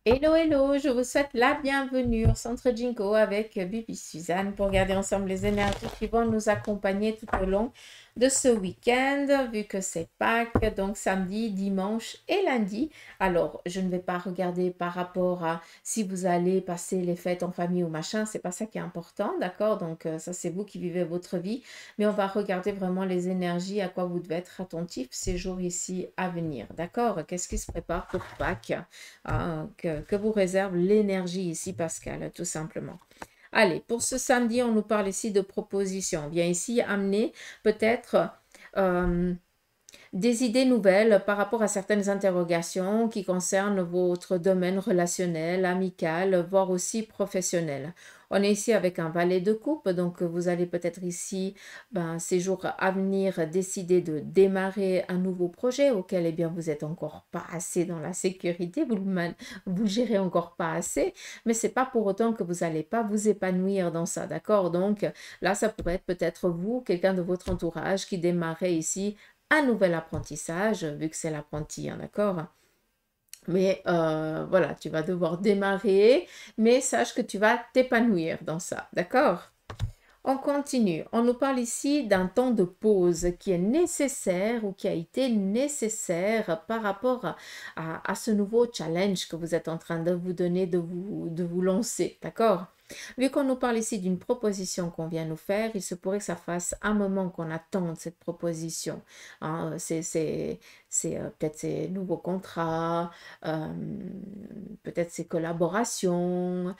Hello, hello, je vous souhaite la bienvenue au Centre Jinko avec Bibi Suzanne pour regarder ensemble les énergies qui vont nous accompagner tout au long de ce week-end, vu que c'est Pâques, donc samedi, dimanche et lundi. Alors, je ne vais pas regarder par rapport à si vous allez passer les fêtes en famille ou machin, c'est pas ça qui est important, d'accord? Donc, ça, c'est vous qui vivez votre vie, mais on va regarder vraiment les énergies, à quoi vous devez être attentif ces jours ici à venir, d'accord? Qu'est-ce qui se prépare pour Pâques? Que vous réserve l'énergie ici, Pascal, tout simplement. Allez, pour ce samedi, on nous parle ici de propositions. On vient ici amener peut-être euh, des idées nouvelles par rapport à certaines interrogations qui concernent votre domaine relationnel, amical, voire aussi professionnel. On est ici avec un valet de coupe, donc vous allez peut-être ici, ces jours à venir, décider de démarrer un nouveau projet auquel eh bien, vous n'êtes encore pas assez dans la sécurité, vous gérez encore pas assez, mais c'est pas pour autant que vous n'allez pas vous épanouir dans ça, d'accord? Donc là, ça pourrait être peut-être vous, quelqu'un de votre entourage qui démarrait ici un nouvel apprentissage, vu que c'est l'apprenti, hein, d'accord? Mais voilà, tu vas devoir démarrer, mais sache que tu vas t'épanouir dans ça, d'accord? On continue. On nous parle ici d'un temps de pause qui est nécessaire ou qui a été nécessaire par rapport à ce nouveau challenge que vous êtes en train de vous donner, de vous lancer, d'accord? Vu qu'on nous parle ici d'une proposition qu'on vient nous faire, il se pourrait que ça fasse un moment qu'on attende cette proposition. Hein, peut-être ces nouveaux contrats, euh, peut-être ces collaborations,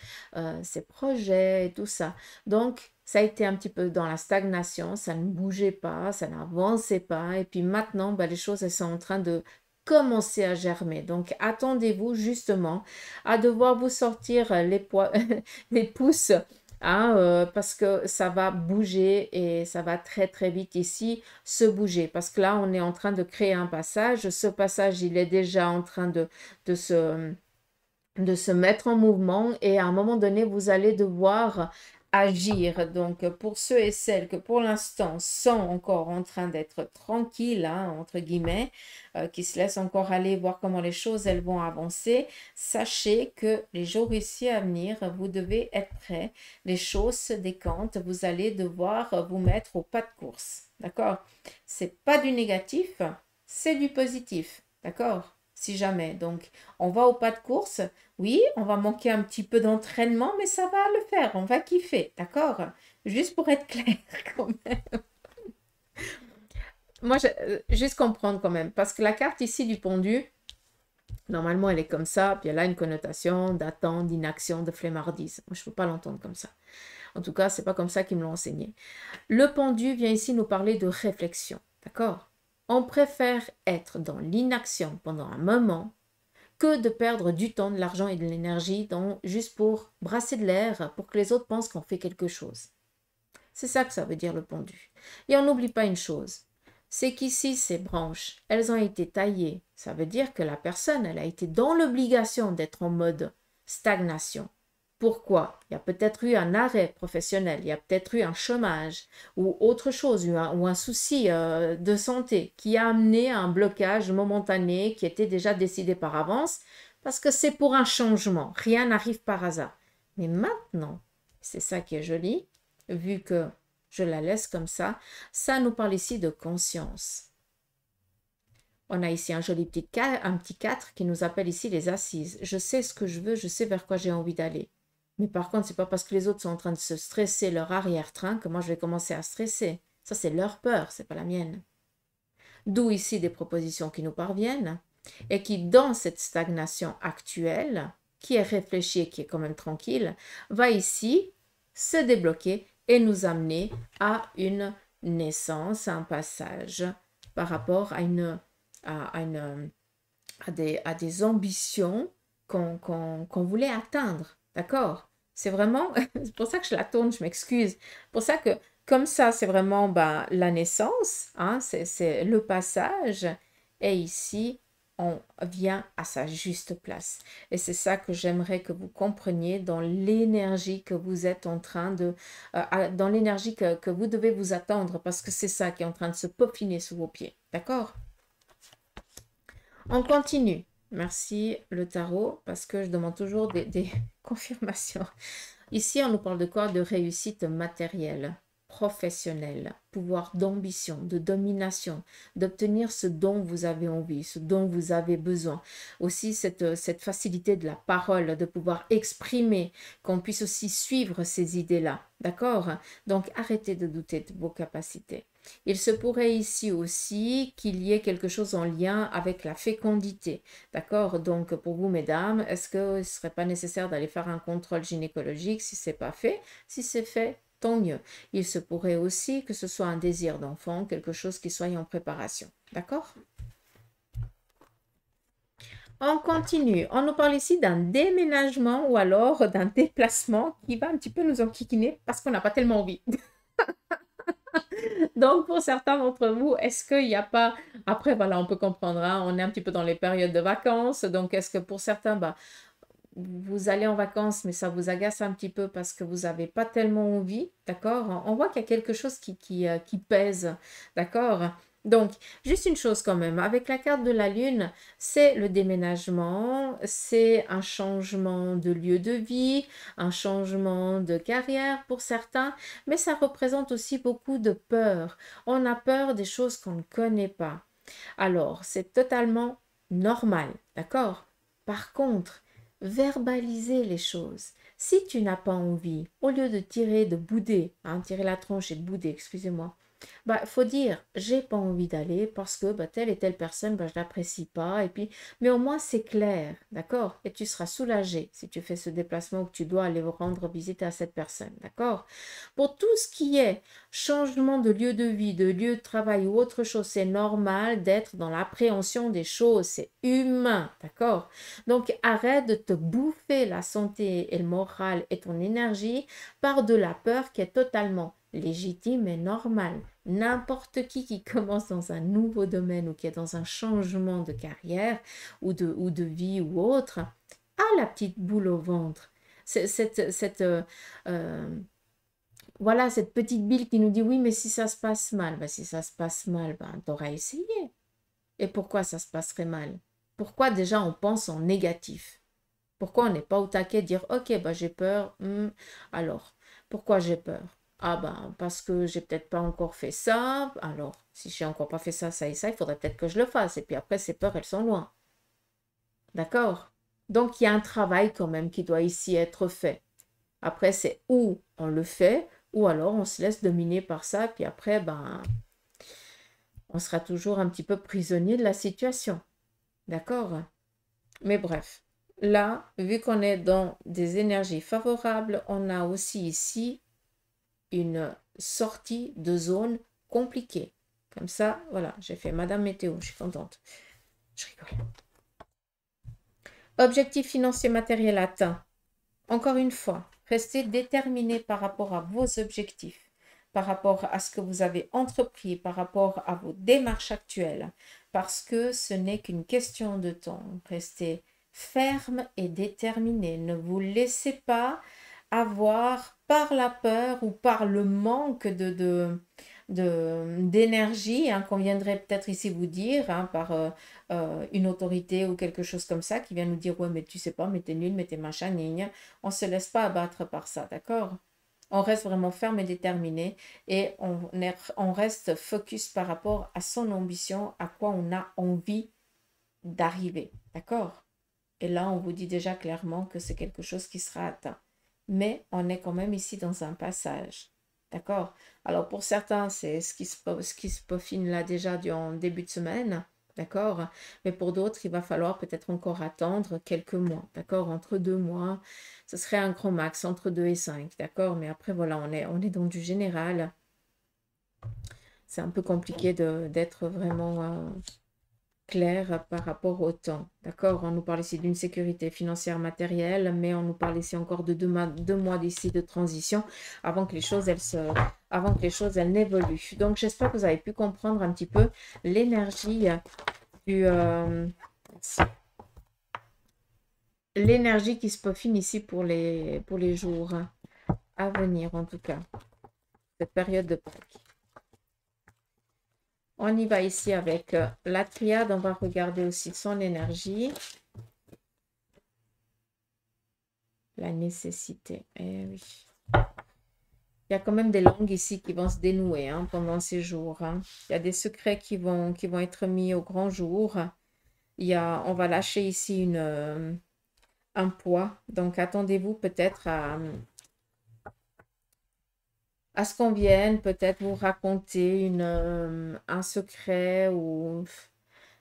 ces projets et tout ça. Donc, ça a été un petit peu dans la stagnation, ça ne bougeait pas, ça n'avançait pas. Et puis maintenant, les choses, elles sont en train de commencer à germer. Donc, attendez-vous justement à devoir vous sortir les pouces, hein, parce que ça va bouger et ça va très très vite ici se bouger. Parce que là, on est en train de créer un passage. Ce passage, il est déjà en train de se de se mettre en mouvement et à un moment donné, vous allez devoir agir. Donc, pour ceux et celles que pour l'instant sont encore en train d'être tranquilles, hein, entre guillemets, qui se laissent encore aller voir comment les choses elles vont avancer, sachez que les jours ici à venir, vous devez être prêts. Les choses se décantent, vous allez devoir vous mettre au pas de course. D'accord? C'est pas du négatif, c'est du positif. D'accord? Si jamais. Donc, on va au pas de course. Oui, on va manquer un petit peu d'entraînement, mais ça va le faire, on va kiffer, d'accord? Juste pour être clair quand même. Moi, juste comprendre quand même, parce que la carte ici du pendu, normalement, elle est comme ça, puis elle a une connotation d'attente, d'inaction, de flemmardise. Moi, je ne peux pas l'entendre comme ça. En tout cas, c'est pas comme ça qu'ils me l'ont enseigné. Le pendu vient ici nous parler de réflexion, d'accord? On préfère être dans l'inaction pendant un moment que de perdre du temps, de l'argent et de l'énergie juste pour brasser de l'air, pour que les autres pensent qu'on fait quelque chose. C'est ça que ça veut dire le pendu. Et on n'oublie pas une chose, c'est qu'ici, ces branches, elles ont été taillées. Ça veut dire que la personne, elle a été dans l'obligation d'être en mode stagnation. Pourquoi? Il y a peut-être eu un arrêt professionnel, il y a peut-être eu un chômage ou autre chose, ou un souci de santé qui a amené à un blocage momentané qui était déjà décidé par avance parce que c'est pour un changement. Rien n'arrive par hasard. Mais maintenant, c'est ça qui est joli, vu que je la laisse comme ça nous parle ici de conscience. On a ici un petit 4 qui nous appelle ici les assises. Je sais ce que je veux, je sais vers quoi j'ai envie d'aller. Mais par contre, c'est pas parce que les autres sont en train de se stresser leur arrière-train que moi je vais commencer à stresser. Ça, c'est leur peur, c'est pas la mienne. D'où ici des propositions qui nous parviennent et qui, dans cette stagnation actuelle, qui est réfléchie et qui est quand même tranquille, va ici se débloquer et nous amener à une naissance, à un passage par rapport à, une, à des ambitions qu'on voulait atteindre. D'accord? C'est vraiment, c'est pour ça que je la tourne, je m'excuse. Pour ça que, comme ça, c'est vraiment la naissance, hein, c'est le passage. Et ici, on vient à sa juste place. Et c'est ça que j'aimerais que vous compreniez dans l'énergie que vous êtes en train dans l'énergie que vous devez vous attendre, parce que c'est ça qui est en train de se peaufiner sous vos pieds. D'accord? On continue. Merci le tarot, parce que je demande toujours des confirmations. Ici, on nous parle de quoi? De réussite matérielle, professionnelle, pouvoir d'ambition, de domination, d'obtenir ce dont vous avez envie, ce dont vous avez besoin. Aussi, cette facilité de la parole, de pouvoir exprimer, qu'on puisse aussi suivre ces idées-là. D'accord? Donc, arrêtez de douter de vos capacités. Il se pourrait ici aussi qu'il y ait quelque chose en lien avec la fécondité. D'accord? Donc, pour vous, mesdames, est-ce que ce ne serait pas nécessaire d'aller faire un contrôle gynécologique si ce n'est pas fait? Si c'est fait, tant mieux. Il se pourrait aussi que ce soit un désir d'enfant, quelque chose qui soit en préparation. D'accord? On continue. On nous parle ici d'un déménagement ou alors d'un déplacement qui va un petit peu nous enquiquiner parce qu'on n'a pas tellement envie. Donc, pour certains d'entre vous, est-ce qu'il n'y a pas... Après, voilà, on peut comprendre, hein, on est un petit peu dans les périodes de vacances. Donc, est-ce que pour certains, bah, vous allez en vacances, mais ça vous agace un petit peu parce que vous n'avez pas tellement envie, d'accord? On voit qu'il y a quelque chose qui pèse, d'accord? Donc, juste une chose quand même, avec la carte de la Lune, c'est le déménagement, c'est un changement de lieu de vie, un changement de carrière pour certains, mais ça représente aussi beaucoup de peur. On a peur des choses qu'on ne connaît pas. Alors, c'est totalement normal, d'accord? Par contre, verbaliser les choses. Si tu n'as pas envie, au lieu de tirer, de bouder, hein, tirer la tronche et de bouder, excusez-moi, bah, faut dire, j'ai pas envie d'aller parce que bah, telle et telle personne, bah, je l'apprécie pas. Et puis, mais au moins, c'est clair, d'accord? Et tu seras soulagé si tu fais ce déplacement ou que tu dois aller rendre visite à cette personne, d'accord? Pour tout ce qui est changement de lieu de vie, de lieu de travail ou autre chose, c'est normal d'être dans l'appréhension des choses, c'est humain, d'accord? Donc, arrête de te bouffer la santé et le moral et ton énergie par de la peur qui est totalement légitime et normale. N'importe qui commence dans un nouveau domaine ou qui est dans un changement de carrière ou de vie ou autre, a la petite boule au ventre. Voilà, cette petite bille qui nous dit oui, mais si ça se passe mal, ben, si ça se passe mal, ben, t'auras essayé. Et pourquoi ça se passerait mal? Pourquoi déjà on pense en négatif? Pourquoi on n'est pas au taquet de dire ok, bah, j'ai peur, alors, pourquoi j'ai peur? Ah ben parce que j'ai peut-être pas encore fait ça, alors si j'ai encore pas fait ça, ça et ça, il faudrait peut-être que je le fasse. Et puis après, ces peurs, elles sont loin. D'accord? Donc il y a un travail quand même qui doit ici être fait. Après, c'est où on le fait, ou alors on se laisse dominer par ça, puis après, ben, on sera toujours un petit peu prisonnier de la situation. D'accord? Mais bref, là, vu qu'on est dans des énergies favorables, on a aussi ici une sortie de zone compliquée. Comme ça, voilà, j'ai fait Madame Météo, je suis contente. Je rigole. Objectif financier matériel atteint. Encore une fois, restez déterminé par rapport à vos objectifs, par rapport à ce que vous avez entrepris, par rapport à vos démarches actuelles, parce que ce n'est qu'une question de temps. Restez ferme et déterminé. Ne vous laissez pas avoir par la peur ou par le manque d'énergie, hein, qu'on viendrait peut-être ici vous dire, hein, par une autorité ou quelque chose comme ça, qui vient nous dire, ouais, mais tu sais pas, mais t'es nul, mais t'es machin, gna, gna. On ne se laisse pas abattre par ça, d'accord? On reste vraiment ferme et déterminé et on reste focus par rapport à son ambition, à quoi on a envie d'arriver, d'accord? Et là, on vous dit déjà clairement que c'est quelque chose qui sera atteint. Mais on est quand même ici dans un passage. D'accord? Alors pour certains, c'est ce qui se peaufine là déjà en début de semaine. D'accord? Mais pour d'autres, il va falloir peut-être encore attendre quelques mois. D'accord? Entre 2 mois, ce serait un grand max, entre 2 et 5. D'accord? Mais après, voilà, on est dans du général. C'est un peu compliqué d'être vraiment clair par rapport au temps. D'accord? On nous parle ici d'une sécurité financière matérielle, mais on nous parle ici encore de 2 mois d'ici de transition avant que les choses, elles n'évoluent. Donc, j'espère que vous avez pu comprendre un petit peu l'énergie du... l'énergie qui se peaufine ici pour les jours à venir, en tout cas. Cette période de Pâques. On y va ici avec la triade. On va regarder aussi son énergie. la nécessité. Eh oui. Il y a quand même des langues ici qui vont se dénouer hein, pendant ces jours. Hein. Il y a des secrets qui vont être mis au grand jour. On va lâcher ici un poids. Donc, attendez-vous peut-être à ce qu'on vienne peut-être vous raconter un secret ou...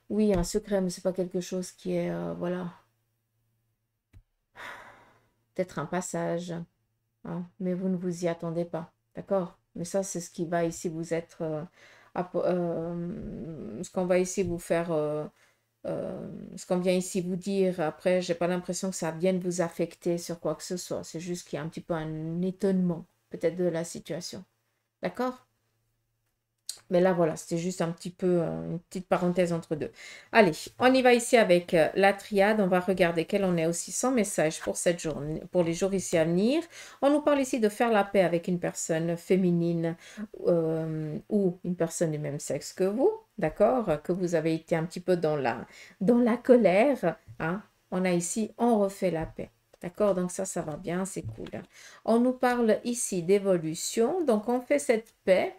Oui, un secret, mais c'est pas quelque chose qui est... voilà, peut-être un passage. Hein, mais vous ne vous y attendez pas. D'accord? Mais ça, c'est ce qui va ici vous être... ce qu'on va ici vous faire... ce qu'on vient ici vous dire, après, j'ai pas l'impression que ça vienne vous affecter sur quoi que ce soit. C'est juste qu'il y a un petit peu un étonnement, peut-être de la situation. D'accord? Mais là, voilà, c'était juste un petit peu une petite parenthèse entre deux. Allez, on y va ici avec la triade. On va regarder quel en est aussi son message pour cette journée, pour les jours ici à venir. On nous parle ici de faire la paix avec une personne féminine ou une personne du même sexe que vous, d'accord? Que vous avez été un petit peu dans la colère. Hein? On a ici, on refait la paix. D'accord? Donc ça va bien, c'est cool. On nous parle ici d'évolution. Donc, on fait cette paix.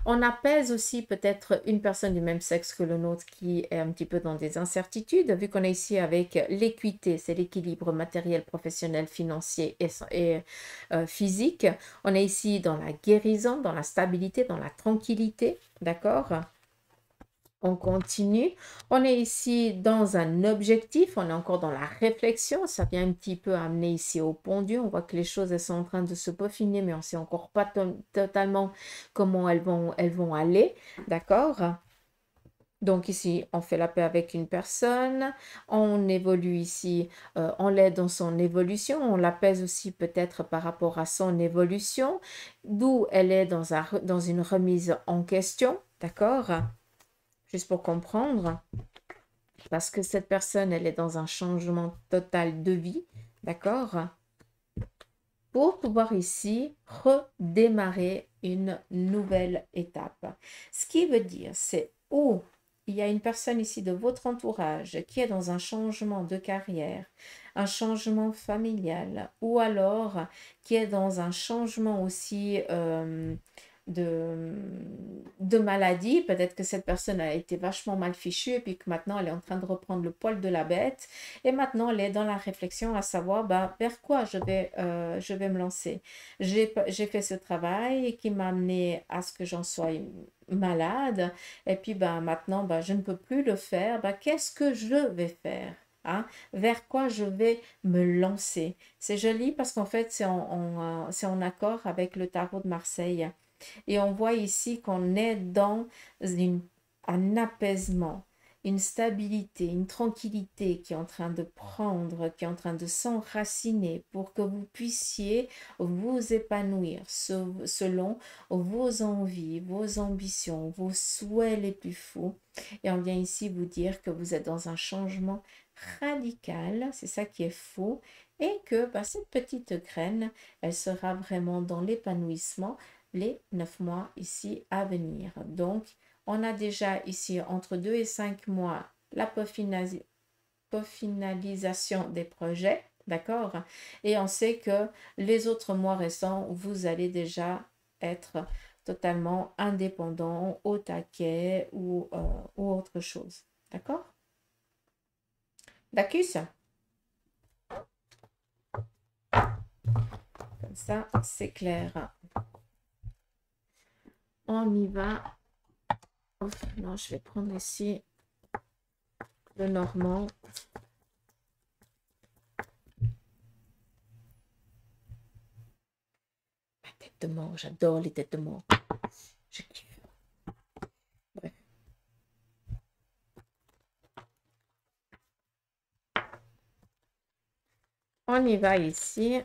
On apaise aussi peut-être une personne du même sexe que le nôtre qui est un petit peu dans des incertitudes, vu qu'on est ici avec l'équité, c'est l'équilibre matériel, professionnel, financier et physique. On est ici dans la guérison, dans la stabilité, dans la tranquillité, d'accord? On continue. On est ici dans un objectif. On est encore dans la réflexion. Ça vient un petit peu amener ici au pendu. On voit que les choses elles sont en train de se peaufiner, mais on ne sait encore pas totalement comment elles vont aller. D'accord? Donc ici, on fait la paix avec une personne, on évolue ici, on l'aide dans son évolution, on l'apaise aussi peut-être par rapport à son évolution, d'où elle est dans une remise en question, d'accord? Juste pour comprendre, parce que cette personne, elle est dans un changement total de vie, d'accord? Pour pouvoir ici redémarrer une nouvelle étape. Ce qui veut dire, c'est où il y a une personne ici de votre entourage qui est dans un changement de carrière, un changement familial, ou alors qui est dans un changement aussi de maladie. Peut-être que cette personne a été vachement mal fichue et puis que maintenant elle est en train de reprendre le poil de la bête et maintenant elle est dans la réflexion à savoir vers quoi je vais me lancer. J'ai fait ce travail qui m'a amené à ce que j'en sois malade et puis maintenant je ne peux plus le faire. Qu'est-ce que je vais faire? Hein? Vers quoi je vais me lancer? C'est joli parce qu'en fait c'est en accord avec le tarot de Marseille. Et on voit ici qu'on est dans un apaisement, une stabilité, une tranquillité qui est en train de prendre, qui est en train de s'enraciner pour que vous puissiez vous épanouir selon vos envies, vos ambitions, vos souhaits les plus fous. Et on vient ici vous dire que vous êtes dans un changement radical, c'est ça qui est faux, et que cette petite graine, elle sera vraiment dans l'épanouissement les 9 mois ici à venir. Donc, on a déjà ici entre 2 et 5 mois la peaufinalisation des projets, d'accord? Et on sait que les autres mois restants, vous allez déjà être totalement indépendant, au taquet ou autre chose, d'accord? Dacus? Comme ça, c'est clair. On y va. Oh, non, je vais prendre ici le normand. La tête de mort, j'adore les têtes de mort. Je kiffe. Bref. On y va ici.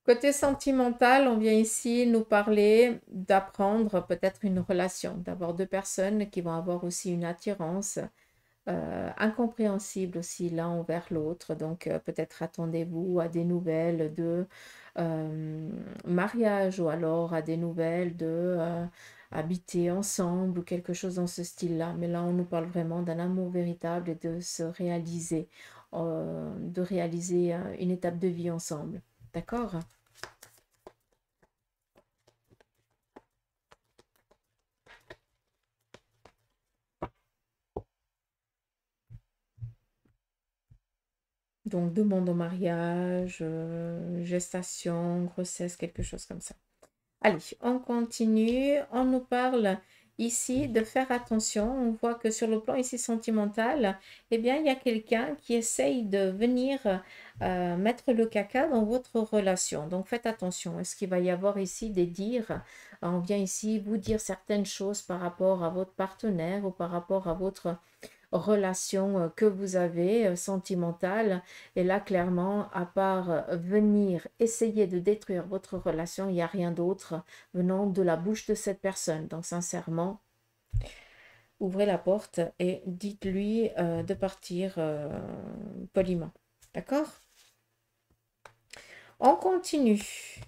Côté sentimental, on vient ici nous parler d'apprendre peut-être une relation, d'avoir deux personnes qui vont avoir aussi une attirance incompréhensible aussi l'un envers l'autre. Donc peut-être attendez-vous à des nouvelles de mariage ou alors à des nouvelles de habiter ensemble ou quelque chose dans ce style-là. Mais là, on nous parle vraiment d'un amour véritable et de se réaliser, de réaliser une étape de vie ensemble. D'accord? Donc, demande en mariage, gestation, grossesse, quelque chose comme ça. Allez, on continue. On nous parle ici de faire attention. On voit que sur le plan ici sentimental, eh bien, il y a quelqu'un qui essaye de venir mettre le caca dans votre relation. Donc, faites attention. Est-ce qu'il va y avoir ici des dires? On vient ici vous dire certaines choses par rapport à votre partenaire ou par rapport à votre relation que vous avez sentimentale. Et là, clairement, à part venir essayer de détruire votre relation, il n'y a rien d'autre venant de la bouche de cette personne. Donc, sincèrement, ouvrez la porte et dites-lui de partir poliment. D'accord? On continue.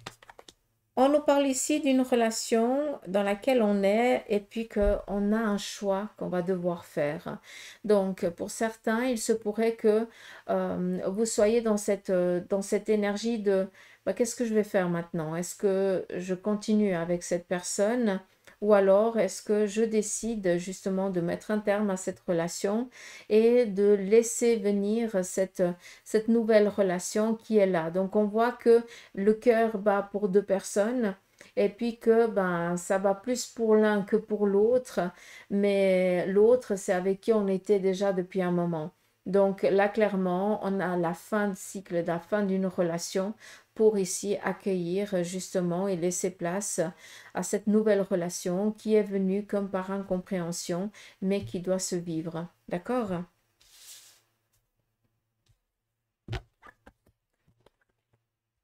On nous parle ici d'une relation dans laquelle on est et puis qu'on a un choix qu'on va devoir faire. Donc, pour certains, il se pourrait que vous soyez dans cette énergie de bah, qu'est-ce que je vais faire maintenant? Est-ce que je continue avec cette personne ou alors est-ce que je décide justement de mettre un terme à cette relation et de laisser venir cette nouvelle relation qui est là? Donc, on voit que le cœur bat pour deux personnes et puis que ben ça va plus pour l'un que pour l'autre, mais l'autre c'est avec qui on était déjà depuis un moment. Donc là clairement on a la fin de cycle, la fin d'une relation pour ici accueillir justement et laisser place à cette nouvelle relation qui est venue comme par incompréhension mais qui doit se vivre. D'accord?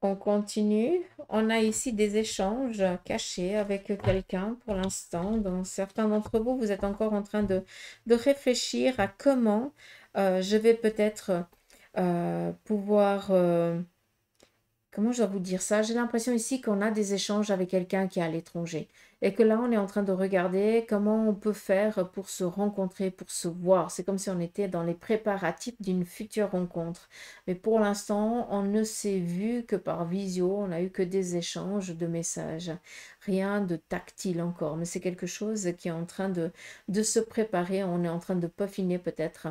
On continue. On a ici des échanges cachés avec quelqu'un pour l'instant. Dans certains d'entre vous, vous êtes encore en train de réfléchir à comment je vais peut-être pouvoir comment je dois vous dire ça? J'ai l'impression ici qu'on a des échanges avec quelqu'un qui est à l'étranger et que là, on est en train de regarder comment on peut faire pour se rencontrer, pour se voir. C'est comme si on était dans les préparatifs d'une future rencontre. Mais pour l'instant, on ne s'est vu que par visio, on n'a eu que des échanges de messages. Rien de tactile encore, mais c'est quelque chose qui est en train de se préparer. On est en train de peaufiner peut-être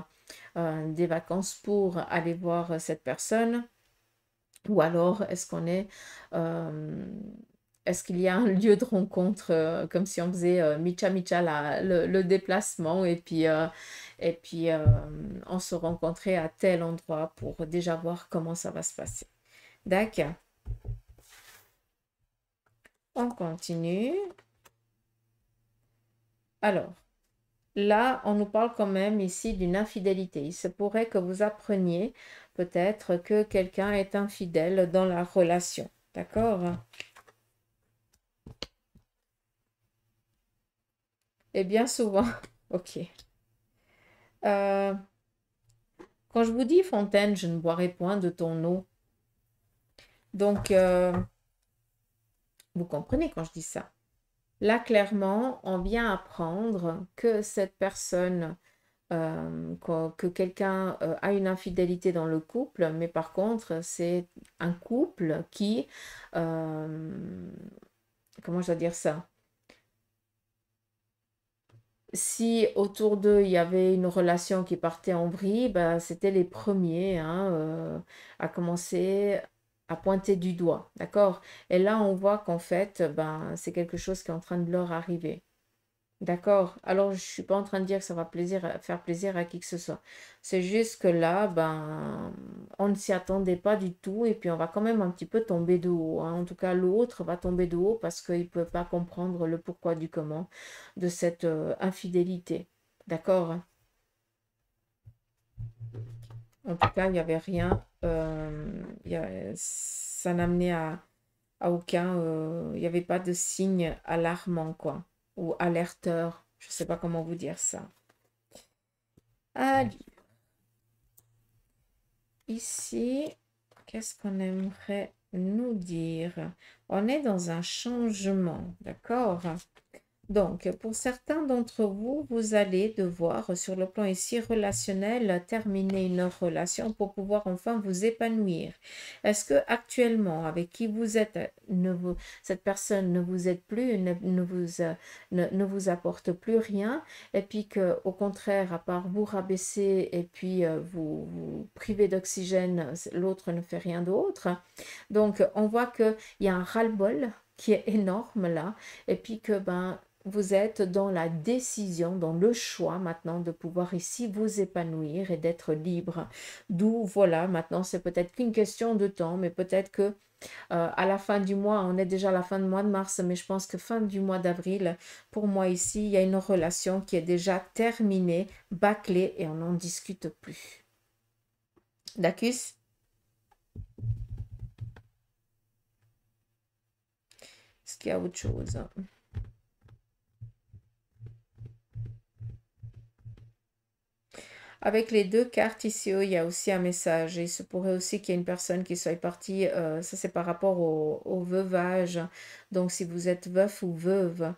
des vacances pour aller voir cette personne. Ou alors, euh, est-ce qu'il y a un lieu de rencontre, comme si on faisait Micha Micha le déplacement et puis on se rencontrait à tel endroit pour déjà voir comment ça va se passer. D'accord. On continue. Alors, là, on nous parle quand même ici d'une infidélité. Il se pourrait que vous appreniez peut-être que quelqu'un est infidèle dans la relation. D'accord? Et bien souvent, ok. Euh, Quand je vous dis Fontaine, je ne boirai point de ton eau. Donc, vous comprenez quand je dis ça. Là, clairement, on vient apprendre que cette personne, que quelqu'un a une infidélité dans le couple, mais par contre, c'est un couple qui, comment je dois dire ça? Si autour d'eux, il y avait une relation qui partait en vrille, bah, c'était les premiers hein, à commencer à pointer du doigt, d'accord? Et là, on voit qu'en fait, ben, c'est quelque chose qui est en train de leur arriver. D'accord. Alors, je ne suis pas en train de dire que ça va faire plaisir à qui que ce soit. C'est juste que là, ben, on ne s'y attendait pas du tout et puis on va quand même un petit peu tomber de haut, hein. En tout cas, l'autre va tomber de haut parce qu'il ne peut pas comprendre le pourquoi du comment de cette infidélité. D'accord? En tout cas, il n'y avait rien. Ça n'amenait à aucun. Il n'y avait pas de signe alarmant, quoi. Ou alerteur. Je ne sais pas comment vous dire ça. Allez, ici, qu'est-ce qu'on aimerait nous dire? On est dans un changement, d'accord? Donc, pour certains d'entre vous, vous allez devoir, sur le plan ici relationnel, terminer une relation pour pouvoir enfin vous épanouir. Est-ce que actuellement, avec qui vous êtes, cette personne ne vous aide plus, ne vous apporte plus rien, et puis que, au contraire, à part vous rabaisser et puis vous priver d'oxygène, l'autre ne fait rien d'autre. Donc, on voit qu'il y a un ras-le-bol qui est énorme là, et puis que ben vous êtes dans la décision, dans le choix maintenant de pouvoir ici vous épanouir et d'être libre. D'où, voilà, maintenant c'est peut-être qu'une question de temps, mais peut-être que à la fin du mois, on est déjà à la fin du mois de mars, mais je pense que fin du mois d'avril, pour moi ici, il y a une relation qui est déjà terminée, bâclée et on n'en discute plus. D'accord? Est-ce qu'il y a autre chose? Avec les deux cartes ici, il y a aussi un message. Il se pourrait aussi qu'il y ait une personne qui soit partie. Ça, c'est par rapport au veuvage. Donc, si vous êtes veuf ou veuve,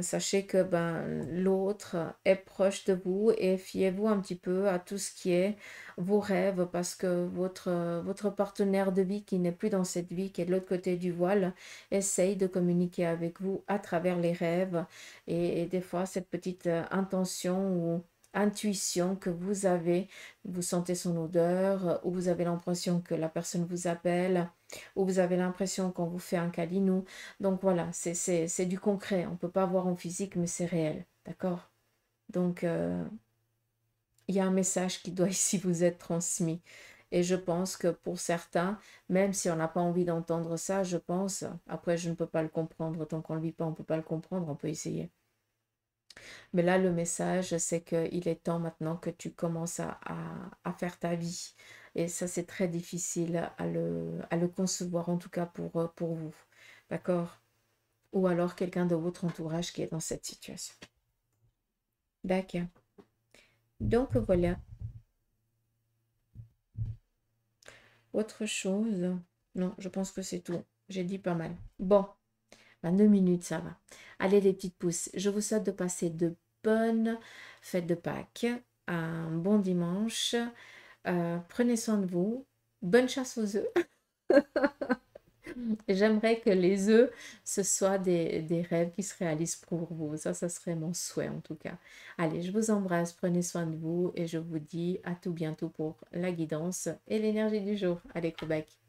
sachez que ben, l'autre est proche de vous et fiez-vous un petit peu à tout ce qui est vos rêves parce que votre partenaire de vie qui n'est plus dans cette vie, qui est de l'autre côté du voile, essaye de communiquer avec vous à travers les rêves. Et des fois, cette petite intention ou intuition que vous sentez son odeur, ou vous avez l'impression que la personne vous appelle, ou vous avez l'impression qu'on vous fait un câlinou. Donc voilà, c'est du concret. On ne peut pas voir en physique, mais c'est réel. D'accord? Donc, il y a un message qui doit ici vous être transmis. Et je pense que pour certains, même si on n'a pas envie d'entendre ça, je pense, après je ne peux pas le comprendre, tant qu'on ne le vit pas, on ne peut pas le comprendre, on peut essayer. Mais là, le message, c'est qu'il est temps maintenant que tu commences à faire ta vie. Et ça, c'est très difficile à le concevoir, en tout cas pour vous. D'accord? Ou alors quelqu'un de votre entourage qui est dans cette situation. D'accord. Donc voilà. Autre chose. Non, je pense que c'est tout. J'ai dit pas mal. Bon, 2 minutes, ça va. Allez les petites pousses. Je vous souhaite de passer de bonnes fêtes de Pâques. Un bon dimanche. Prenez soin de vous. Bonne chasse aux œufs. J'aimerais que les œufs, ce soient des rêves qui se réalisent pour vous. Ça serait mon souhait en tout cas. Allez, je vous embrasse, prenez soin de vous et je vous dis à tout bientôt pour la guidance et l'énergie du jour. Allez, Québec.